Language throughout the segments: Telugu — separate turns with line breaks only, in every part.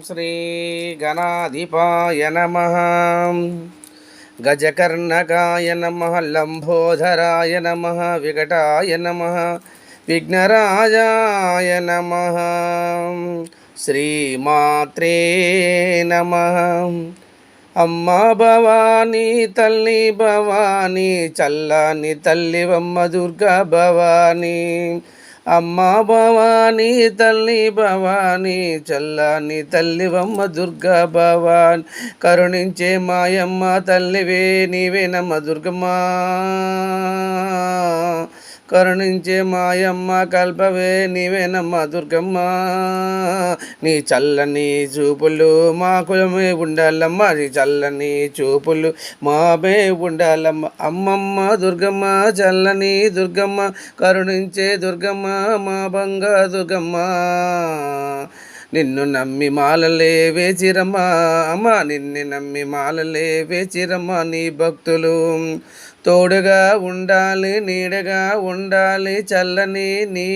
శ్రీ గణాధిపాయ నమః. గజకర్ణకాయ నమః. లంబోదరాయ నమః. వికటాయ నమః. విఘ్నరాజాయ నమః. శ్రీమాత్రే నమః. అమ్మ భవానీ తల్లి భవానీ, చల్లని తల్లివమ్మ దుర్గా భవానీ. అమ్మ భవానీ తల్లి భవానీ, చల్లని తల్లివమ్మ దుర్గా భవానీ. కరుణించే మాయమ్మ తల్లివే నీవేనమ్మ దుర్గమ్మ. కరుణించే మాయమ్మ కల్పవే నీవేనమ్మ దుర్గమ్మ. నీ చల్లని చూపులు మా కులమే ఉండాలమ్మ. నీ చల్లని చూపులు మామే ఉండాలమ్మ. అమ్మమ్మ దుర్గమ్మ, చల్లని దుర్గమ్మ, కరుణించే దుర్గమ్మ, మా బంగా దుర్గమ్మ. నిన్ను నమ్మి మాలలే వేచిరమ్మా అమ్మ. నిన్ను నమ్మి మాలలే వేచిరమ్మ. నీ భక్తులు తోడుగా ఉండాలి, నీడగా ఉండాలి, చల్లని నీ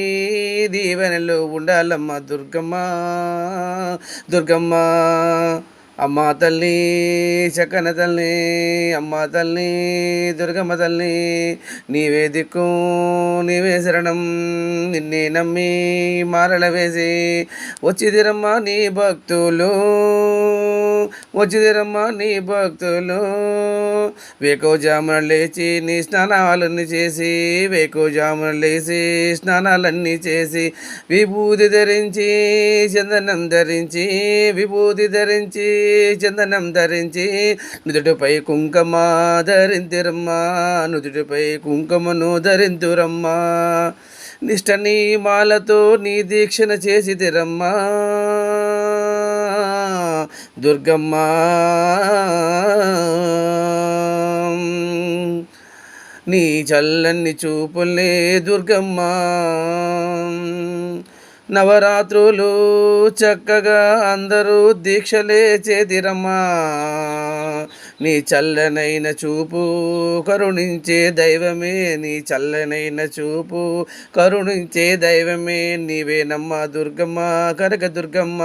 దీవెనలు ఉండాలమ్మ దుర్గమ్మ. దుర్గమ్మ అమ్మ తల్లి, చక్కన తల్లి, అమ్మ తల్లి, దుర్గమ్మ తల్లి, నీవే దిక్కు, నీవే శరణం. నిన్నే నమ్మి మారల వేసి వచ్చిదిరమ్మ నీ భక్తులు, వచ్చిదిరమ్మ నీ భక్తులు. వేకోజామున లేచి నీ స్నానాలన్నీ చేసి, వేకోజామున లేచి స్నానాలన్నీ చేసి, విభూతి ధరించి చందనం ధరించి, విభూతి ధరించి చందనం ధరించి, నుదుటిపై కుంకుమ ధరింతిరమ్మా, నుదుటిపై కుంకుమను ధరింతురమ్మా. నిష్ట నియమాలతో నీ దీక్షణ చేసితిరమ్మా దుర్గమ్మ. నీ చల్లని చూపులే దుర్గమ్మ. నవరాత్రులు చక్కగా అందరూ దీక్షలే చేతిరమ్మా. నీ చల్లనైన చూపు కరుణించే దైవమే, నీ చల్లనైన చూపు కరుణించే దైవమే. నీవేనమ్మ దుర్గమ్మ కనక దుర్గమ్మ,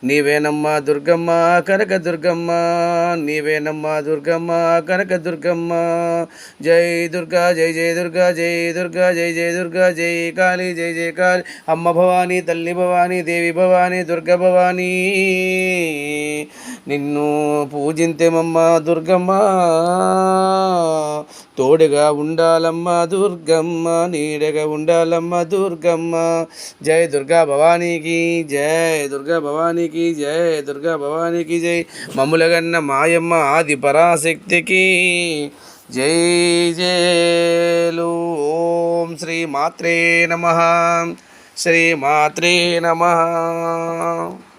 నీవేనమ్మ దుర్గమ్మ కనక దుర్గమ్మ, నీవేనమ్మ దుర్గమ్మ కనక దుర్గమ్మ. జై దుర్గా జై జై దుర్గా, జై దుర్గా జై జై దుర్గా, జై కాళీ జై జై కాళీ. అమ్మ భవానీ, తల్లి భవానీ, దేవి భవానీ, దుర్గ భవానీ. నిన్ను పూజింతేమమ్మ దుర్గమ్మ. తోడుగా ఉండాలమ్మ దుర్గమ్మ, నీడగా ఉండాలమ్మ దుర్గమ్మ. జై దుర్గా భవానీకి జై, దుర్గా భవానీకి జై, దుర్గా భవానీకి జై. మమ్ములగన్న మాయమ్మ ఆది పరాశక్తికి జై జయలు. ఓం శ్రీ మాత్రే నమః. శ్రీ మాత్రే నమః.